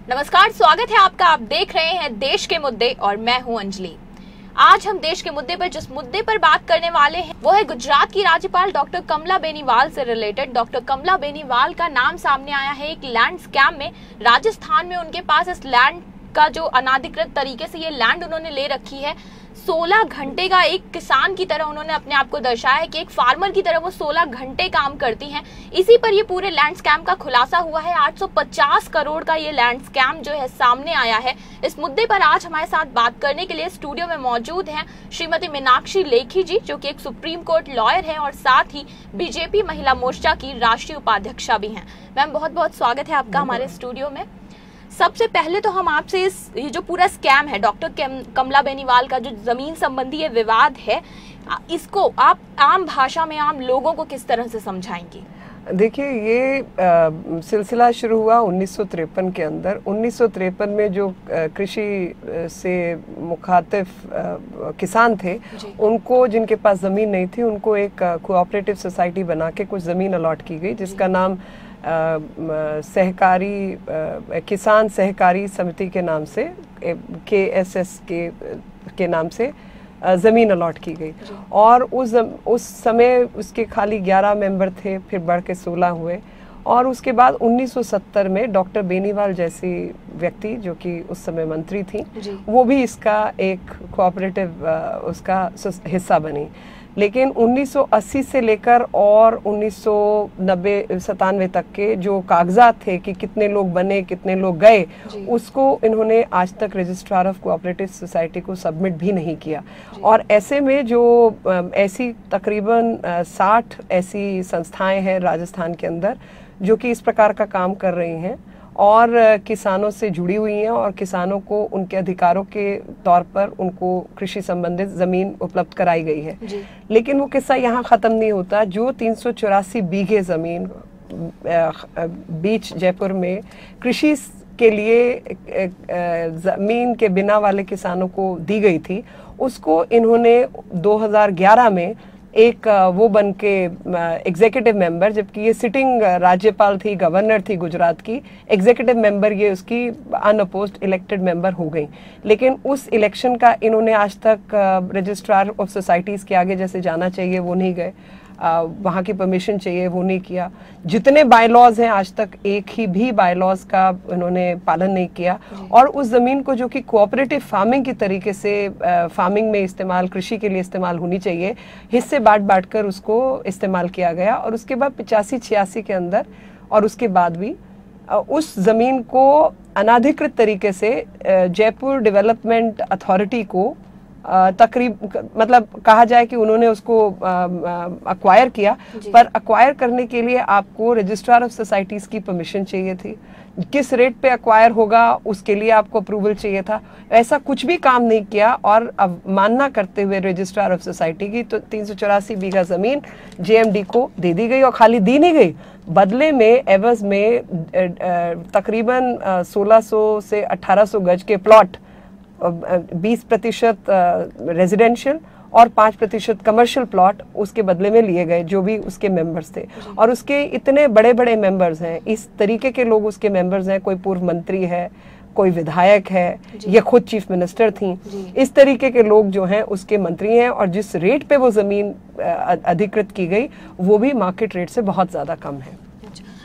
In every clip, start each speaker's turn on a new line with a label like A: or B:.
A: नमस्कार, स्वागत है आपका। आप देख रहे हैं देश के मुद्दे और मैं हूं अंजलि। आज हम देश के मुद्दे पर जिस मुद्दे पर बात करने वाले हैं वो है गुजरात की राज्यपाल डॉक्टर कमला बेनीवाल से रिलेटेड। डॉक्टर कमला बेनीवाल का नाम सामने आया है एक लैंड स्कैम में। राजस्थान में उनके पास इस लैंड का जो अनाधिकृत तरीके से ये लैंड उन्होंने ले रखी है, 16 घंटे का एक किसान की तरह उन्होंने अपने आप को दर्शाया है कि एक फार्मर की तरह वो 16 घंटे काम करती हैं। इसी पर ये पूरे लैंड स्कैम का खुलासा हुआ है। 850 करोड़ का ये लैंड स्कैम जो है सामने आया है। इस मुद्दे पर आज हमारे साथ बात करने के लिए स्टूडियो में मौजूद हैं श्रीमती मीनाक्षी लेखी जी, जो कि एक सुप्रीम कोर्ट लॉयर है और साथ ही बीजेपी महिला मोर्चा की राष्ट्रीय उपाध्यक्षा भी हैं। मैम, बहुत बहुत स्वागत है आपका हमारे स्टूडियो में। सबसे पहले तो हम आपसे ये जो पूरा स्कैम है डॉक्टर कमला बेनीवाल का, जो जमीन संबंधी ये विवाद है, इसको आप आम भाषा में आम लोगों को किस तरह से समझाएंगी?
B: देखिए, ये सिलसिला शुरू हुआ 1953 के अंदर। 1953 में जो कृषि से मुखातिब किसान थे, उनको जिनके पास ज़मीन नहीं थी, उनको एक कोऑपरेटिव सोसाइटी बना के कुछ ज़मीन अलॉट की गई, जिसका नाम सहकारी किसान सहकारी समिति के नाम से, KSS के नाम से ज़मीन अलॉट की गई। और उस समय उसके खाली 11 मेंबर थे, फिर बढ़ के 16 हुए। और उसके बाद 1970 में डॉक्टर बेनीवाल जैसी व्यक्ति, जो कि उस समय मंत्री थी, वो भी इसका एक कोऑपरेटिव उसका हिस्सा बनी। लेकिन 1980 से लेकर और 1990-97 तक के जो कागजात थे कि कितने लोग बने, कितने लोग गए, उसको इन्होंने आज तक रजिस्ट्रार ऑफ कोऑपरेटिव सोसाइटी को सबमिट भी नहीं किया। और ऐसे में जो ऐसी तकरीबन 60 ऐसी संस्थाएं हैं राजस्थान के अंदर जो कि इस प्रकार का काम कर रही हैं और किसानों से जुड़ी हुई हैं और किसानों को उनके अधिकारों के तौर पर उनको कृषि संबंधित ज़मीन उपलब्ध कराई गई है। लेकिन वो किस्सा यहाँ ख़त्म नहीं होता। जो 384 बीघे ज़मीन बीच जयपुर में कृषि के लिए ज़मीन के बिना वाले किसानों को दी गई थी, उसको इन्होंने 2011 में एक वो बन के एग्जीक्यूटिव मेंबर, जबकि ये सिटिंग राज्यपाल थी, गवर्नर थी गुजरात की, एग्जीक्यूटिव मेंबर ये उसकी अनअपोज्ड इलेक्टेड मेंबर हो गई। लेकिन उस इलेक्शन का इन्होंने आज तक रजिस्ट्रार ऑफ सोसाइटीज़ के आगे जैसे जाना चाहिए वो नहीं गए, वहाँ की परमिशन चाहिए वो नहीं किया। जितने बायलॉज हैं आज तक एक ही भी बायलॉज का इन्होंने पालन नहीं किया। और उस ज़मीन को, जो कि कोऑपरेटिव फार्मिंग की तरीके से फार्मिंग में इस्तेमाल, कृषि के लिए इस्तेमाल होनी चाहिए, हिस्से बांट कर उसको इस्तेमाल किया गया। और उसके बाद 85-86 के अंदर और उसके बाद भी उस ज़मीन को अनाधिकृत तरीके से जयपुर डेवलपमेंट अथॉरिटी को मतलब कहा जाए कि उन्होंने उसको अक्वायर किया, पर अक्वायर करने के लिए आपको रजिस्ट्रार ऑफ सोसाइटीज़ की परमिशन चाहिए थी। किस रेट पे अक्वायर होगा उसके लिए आपको अप्रूवल चाहिए था। ऐसा कुछ भी काम नहीं किया और अवमानना करते हुए रजिस्ट्रार ऑफ सोसाइटी की तो 384 बीघा ज़मीन JMD को दे दी गई। और खाली दी नहीं गई, बदले में एवज में तकरीबन 1600 से 1800 गज के प्लॉट, 20% रेजिडेंशियल और 5% कमर्शियल प्लॉट उसके बदले में लिए गए, जो भी उसके मेंबर्स थे। और उसके इतने बड़े बड़े मेंबर्स हैं, इस तरीके के लोग उसके मेंबर्स हैं। कोई पूर्व मंत्री है, कोई विधायक है, या खुद चीफ मिनिस्टर थी। इस तरीके के लोग जो हैं उसके मंत्री हैं। और जिस रेट पे वो ज़मीन अधिकृत की गई वो भी मार्केट रेट से बहुत ज़्यादा कम है।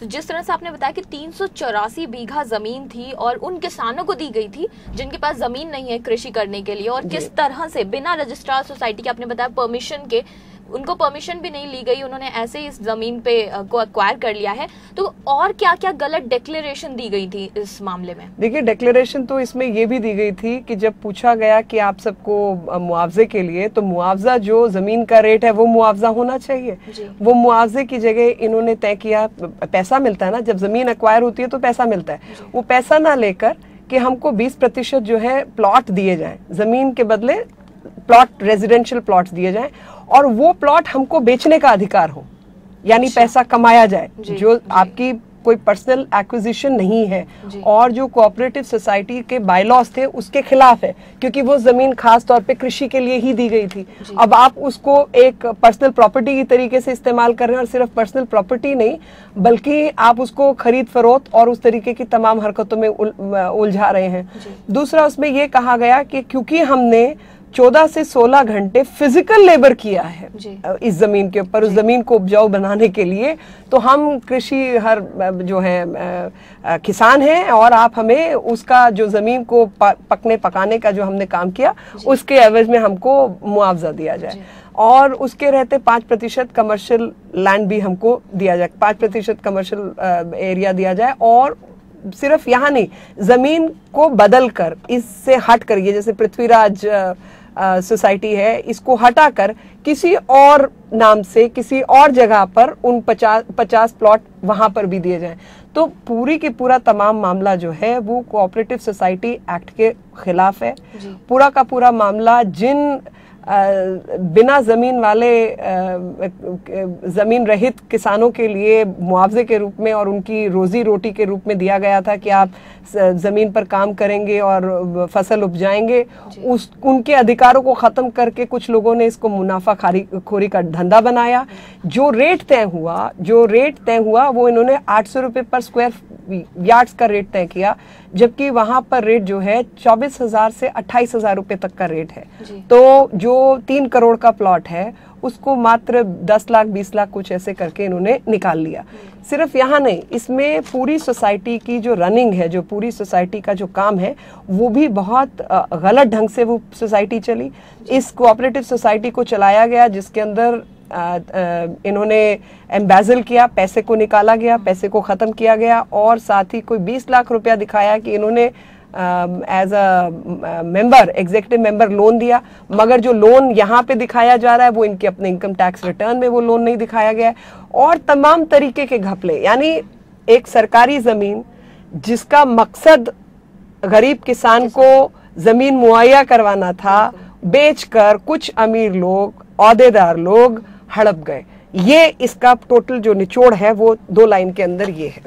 A: तो जिस तरह से आपने बताया कि 384 बीघा जमीन थी और उन किसानों को दी गई थी जिनके पास जमीन नहीं है कृषि करने के लिए, और किस तरह से बिना रजिस्ट्रार सोसाइटी के, आपने बताया परमिशन के, उनको परमिशन भी नहीं ली गई, उन्होंने ऐसे ही इस जमीन पे को एक्वायर कर लिया है। तो और क्या क्या गलत डिक्लेरेशन दी गई थी इस मामले में? देखिए,
B: डिक्लेरेशन तो इसमें ये भी दी गई थी कि जब पूछा गया कि आप सबको मुआवजे के लिए, तो मुआवजा जो जमीन का रेट है वो मुआवजा होना चाहिए। वो मुआवजे की जगह इन्होंने तय किया, पैसा मिलता है ना, जब जमीन एक्वायर होती है तो पैसा मिलता है, वो पैसा ना लेकर कि हमको 20% जो है प्लॉट दिए जाए, जमीन के बदले प्लॉट, रेजिडेंशियल प्लॉट्स दिए जाएं, और वो प्लॉट हमको बेचने का अधिकार हो, यानी पैसा कमाया जाए। जो आपकी कोई पर्सनल एक्विजिशन नहीं है और जो कोऑपरेटिव सोसाइटी के बायलॉज थे उसके खिलाफ है, क्योंकि वो जमीन खास तौर पे कृषि के लिए ही दी गई थी। अब आप उसको एक पर्सनल प्रॉपर्टी की तरीके से इस्तेमाल कर रहे हैं, और सिर्फ पर्सनल प्रॉपर्टी नहीं बल्कि आप उसको खरीद फरोख्त और उस तरीके की तमाम हरकतों में उलझा रहे हैं। दूसरा, उसमें ये कहा गया कि क्योंकि हमने 14 से 16 घंटे फिजिकल लेबर किया है इस जमीन के ऊपर, उस जमीन को उपजाऊ बनाने के लिए, तो हम कृषि हर जो है किसान हैं और आप हमें उसका जो जमीन को पकने पकाने का जो हमने काम किया उसके एवज में हमको मुआवजा दिया जाए, और उसके रहते 5% कमर्शियल लैंड भी हमको दिया जाए, 5% कमर्शियल एरिया दिया जाए। और सिर्फ यहाँ नहीं, जमीन को बदल कर, इससे हट कर, ये जैसे पृथ्वीराज सोसाइटी है, इसको हटाकर किसी और नाम से किसी और जगह पर उन 50 प्लॉट वहां पर भी दिए जाएं। तो पूरी की पूरा तमाम मामला जो है वो कोऑपरेटिव सोसाइटी एक्ट के खिलाफ है। पूरा का पूरा मामला जिन बिना जमीन वाले जमीन रहित किसानों के लिए मुआवजे के रूप में और उनकी रोजी रोटी के रूप में दिया गया था कि आप जमीन पर काम करेंगे और फसल उपजाएंगे, उनके अधिकारों को खत्म करके कुछ लोगों ने इसको मुनाफा खोरी का धंधा बनाया। जो रेट तय हुआ वो इन्होंने 800 रुपए पर स्क्वायर यार्ड्स का रेट तय किया, जबकि वहां पर रेट जो है 24,000 से 28,000 रुपए तक का रेट है। तो जो 3 करोड़ का प्लॉट है उसको मात्र 10 लाख 20 लाख कुछ ऐसे करके इन्होंने निकाल लिया। सिर्फ यहाँ नहीं, इसमें पूरी सोसाइटी की जो रनिंग है, जो पूरी सोसाइटी का जो काम है, वो भी बहुत गलत ढंग से वो सोसाइटी चली। इस कोऑपरेटिव सोसाइटी को चलाया गया जिसके अंदर इन्होंने एम्बेजल किया, पैसे को निकाला गया, पैसे को खत्म किया गया, और साथ ही कोई 20 लाख रुपया दिखाया कि इन्होंने as a member, executive member loan दिया, मगर जो लोन यहाँ पे दिखाया जा रहा है वो इनके अपने इनकम टैक्स रिटर्न में वो लोन नहीं दिखाया गया है, और तमाम तरीके के घपले। यानी एक सरकारी जमीन जिसका मकसद गरीब किसान को जमीन मुहैया करवाना था, बेचकर कुछ अमीर लोग, ओहदेदार लोग हड़प गए। ये इसका टोटल जो निचोड़ है वो 2 लाइन के अंदर ये है।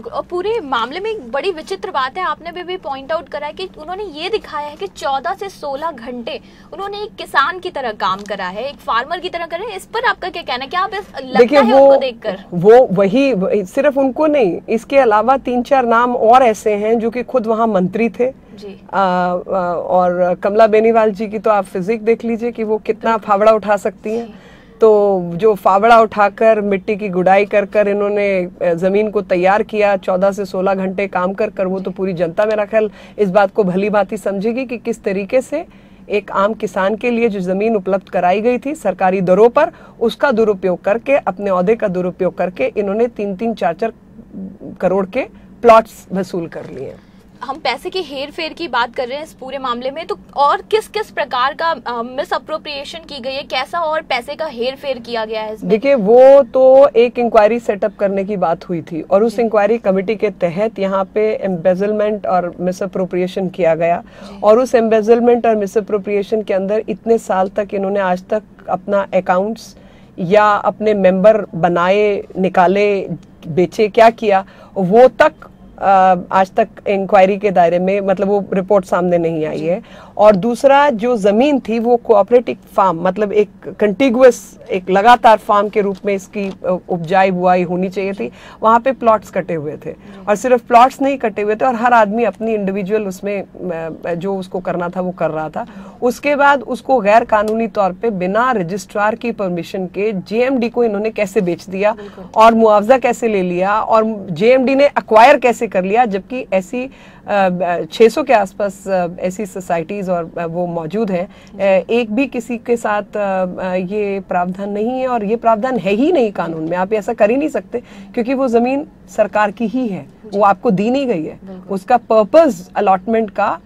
A: और पूरे मामले में एक बड़ी विचित्र बात है, आपने भी पॉइंट आउट करा है कि उन्होंने ये दिखाया है कि 14 से 16 घंटे उन्होंने एक किसान की तरह काम करा है, एक फार्मर की तरह करा है। इस पर आपका क्या कहना है? क्या आप लगता है उनको देखकर? वो
B: वही सिर्फ उनको नहीं, इसके अलावा 3-4 नाम और ऐसे हैं जो कि खुद वहाँ मंत्री थे जी। और कमला बेनीवाल जी की तो आप फिजिक देख लीजिए कि वो कितना फावड़ा उठा सकती हैं। तो जो फावड़ा उठाकर मिट्टी की गुड़ाई कर कर इन्होंने जमीन को तैयार किया, 14 से 16 घंटे काम कर कर, वो तो पूरी जनता मेरा ख्याल इस बात को भली भांति समझेगी कि किस तरीके से एक आम किसान के लिए जो जमीन उपलब्ध कराई गई थी सरकारी दरों पर, उसका दुरुपयोग करके, अपने ओहदे का दुरुपयोग करके इन्होंने 3-3, 4-4 करोड़ के प्लॉट्स वसूल कर लिए।
A: हम पैसे की हेर फेर की बात कर रहे हैं इस पूरे मामले में, तो और किस किस प्रकार का मिस अप्रोप्रिएशन की गई है, कैसा और पैसे का हेर फेर किया गया है?
B: देखिए, वो तो एक इंक्वायरी सेटअप करने की बात हुई थी और उस इंक्वायरी कमेटी के तहत यहाँ पे एम्बेजलमेंट और मिस अप्रोप्रिएशन किया गया, और उस एम्बेजलमेंट और मिस अप्रोप्रिएशन के अंदर इतने साल तक इन्होंने आज तक अपना अकाउंट्स या अपने मेंबर बनाए, निकाले, बेचे, क्या किया, वो तक आज तक इंक्वायरी के दायरे में, मतलब वो रिपोर्ट सामने नहीं आई है। और दूसरा, जो जमीन थी वो कोऑपरेटिव फार्म, मतलब एक कंटिगुअस, एक लगातार फार्म के रूप में इसकी उपजाई बुआई होनी चाहिए थी, वहाँ पे प्लॉट्स कटे हुए थे, और सिर्फ प्लॉट्स नहीं कटे हुए थे, और हर आदमी अपनी इंडिविजुअल उसमें जो उसको करना था वो कर रहा था। उसके बाद उसको गैर कानूनी तौर पे बिना रजिस्ट्रार की परमिशन के जेएमडी को इन्होंने कैसे बेच दिया और मुआवजा कैसे ले लिया, और जेएमडी ने एक्वायर कैसे कर लिया, जबकि ऐसी 600 के आसपास ऐसी सोसाइटीज और वो मौजूद हैं। एक भी किसी के साथ ये प्रावधान नहीं है, और ये प्रावधान है ही नहीं कानून में। आप ऐसा कर ही नहीं सकते, क्योंकि वो जमीन सरकार की ही है, वो आपको दी नहीं गई है। उसका पर्पस अलॉटमेंट का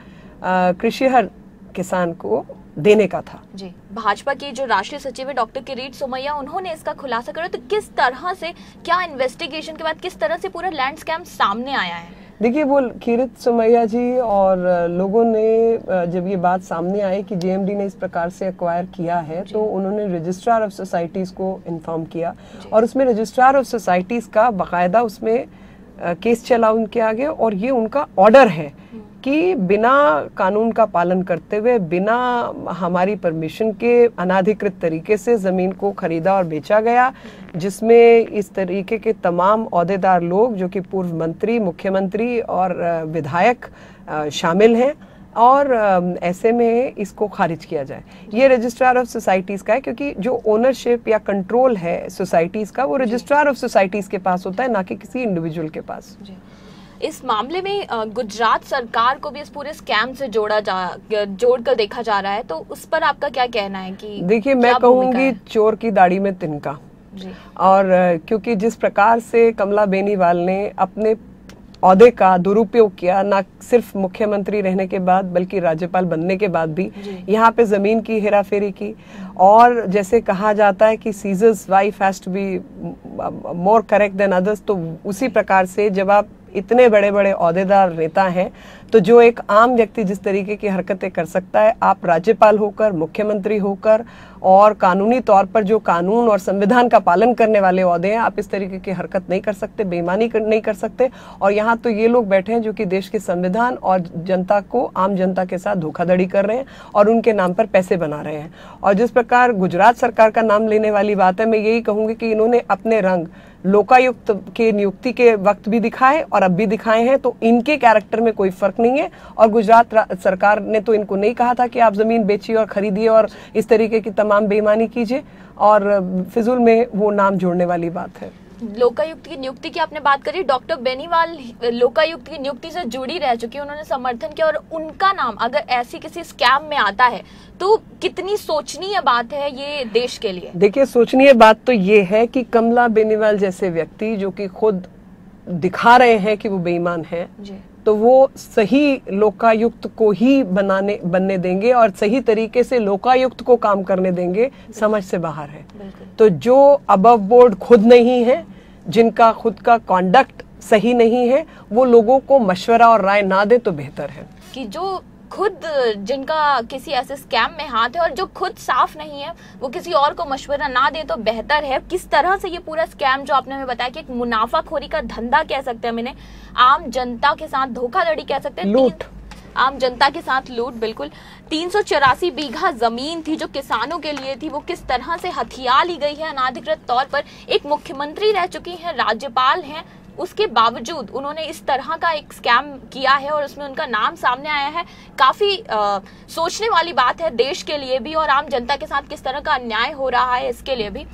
B: कृषि हर किसान को देने का था।
A: जी, भाजपा की जो राष्ट्रीय सचिव है डॉक्टर किरीट सोमैया, उन्होंने इसका खुलासा करा, तो किस तरह से, क्या इन्वेस्टिगेशन के बाद किस तरह से पूरा लैंड स्कैम सामने आया है?
B: देखिए, वो किरीट सोमैया जी और लोगों ने जब ये बात सामने आई कि जेएमडी ने इस प्रकार से एक्वायर किया है, तो उन्होंने रजिस्ट्रार ऑफ सोसाइटीज को इन्फॉर्म किया, और उसमें रजिस्ट्रार ऑफ सोसाइटीज का बाकायदा उसमें केस चला उनके आगे, और ये उनका ऑर्डर है कि बिना कानून का पालन करते हुए, बिना हमारी परमिशन के अनाधिकृत तरीके से जमीन को खरीदा और बेचा गया, जिसमें इस तरीके के तमाम ओहदेदार लोग जो कि पूर्व मंत्री, मुख्यमंत्री और विधायक शामिल हैं, और ऐसे में इसको खारिज किया जाए। ये रजिस्ट्रार ऑफ सोसाइटीज़ का है, क्योंकि जो ओनरशिप या कंट्रोल है सोसाइटीज़ का वो रजिस्ट्रार ऑफ सोसाइटीज़ के पास होता है, ना कि किसी इंडिविजुअल के पास।
A: इस मामले में गुजरात सरकार को भी इस पूरे स्कैम से जोड़कर देखा जा रहा है, तो उस पर आपका क्या कहना है? कि
B: देखिए, मैं कहूँगी चोर की दाढ़ी में तिनका। और क्योंकि जिस प्रकार से कमला बेनीवाल ने अपने ओहदे का दुरुपयोग किया, ना सिर्फ मुख्यमंत्री रहने के बाद बल्कि राज्यपाल बनने के बाद भी यहाँ पे जमीन की हेराफेरी की, और जैसे कहा जाता है कि Caesar's wife has to be more correct than others, तो उसी प्रकार से जब आप इतने बड़े बड़े ओहदेदार नेता हैं, तो जो एक आम व्यक्ति जिस तरीके की हरकतें कर सकता है, आप राज्यपाल होकर, मुख्यमंत्री होकर, और कानूनी तौर पर जो कानून और संविधान का पालन करने वाले ओहदे हैं, आप इस तरीके की हरकत नहीं कर सकते, बेईमानी नहीं कर सकते। और यहाँ तो ये लोग बैठे हैं जो कि देश के संविधान और जनता को, आम जनता के साथ धोखाधड़ी कर रहे हैं और उनके नाम पर पैसे बना रहे हैं। और जिस प्रकार गुजरात सरकार का नाम लेने वाली बात है, मैं यही कहूँगी कि इन्होंने अपने रंग लोकायुक्त के नियुक्ति के वक्त भी दिखाए और अब भी दिखाए हैं, तो इनके कैरेक्टर में कोई फर्क नहीं है। और गुजरात सरकार ने तो इनको नहीं कहा था कि आप जमीन बेचिए और खरीदिए और इस तरीके की तमाम बेईमानी कीजिए, और फिजूल में वो नाम जोड़ने वाली बात है।
A: लोकायुक्त की नियुक्ति की आपने बात करी, डॉक्टर बेनीवाल लोकायुक्त की नियुक्ति से जुड़ी रह चुकी है, उन्होंने समर्थन किया, और उनका नाम अगर ऐसी किसी स्कैम में आता है तो कितनी सोचनीय बात है ये देश के लिए।
B: देखिए, सोचनीय बात तो ये है कि कमला बेनीवाल जैसे व्यक्ति जो कि खुद दिखा रहे हैं कि वो बेईमान है, तो वो सही लोकायुक्त को ही बनने देंगे और सही तरीके से लोकायुक्त को काम करने देंगे, समझ से बाहर है। तो जो अबव बोर्ड खुद नहीं है, जिनका खुद का कॉन्डक्ट सही नहीं है, वो लोगों को मशवरा और राय ना दे तो बेहतर है।
A: कि जो खुद जिनका किसी ऐसे स्कैम में हाथ है और जो खुद साफ नहीं है, वो किसी और को मशवरा ना दे तो बेहतर है। किस तरह से ये पूरा स्कैम जो आपने हमें बताया कि एक मुनाफाखोरी का धंधा कह सकते हैं, मैंने आम जनता के साथ धोखाधड़ी कह सकते हैं,
B: लूट,
A: आम जनता के साथ लूट, बिल्कुल। 384 बीघा जमीन थी जो किसानों के लिए थी, वो किस तरह से हथिया ली गई है अनाधिकृत तौर पर। एक मुख्यमंत्री रह चुकी हैं, राज्यपाल हैं, उसके बावजूद उन्होंने इस तरह का एक स्कैम किया है और उसमें उनका नाम सामने आया है। काफी सोचने वाली बात है देश के लिए भी, और आम जनता के साथ किस तरह का अन्याय हो रहा है इसके लिए भी।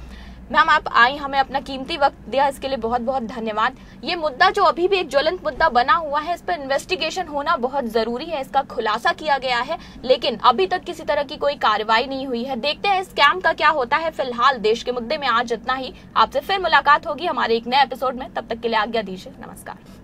A: मैम, आप आई, हमें अपना कीमती वक्त दिया, इसके लिए बहुत बहुत धन्यवाद। ये मुद्दा जो अभी भी एक ज्वलंत मुद्दा बना हुआ है, इस पर इन्वेस्टिगेशन होना बहुत जरूरी है, इसका खुलासा किया गया है, लेकिन अभी तक किसी तरह की कोई कार्रवाई नहीं हुई है। देखते हैं स्कैम का क्या होता है। फिलहाल देश के मुद्दे में आज इतना ही। आपसे फिर मुलाकात होगी हमारे एक नए एपिसोड में, तब तक के लिए आज्ञा दीजिए, नमस्कार।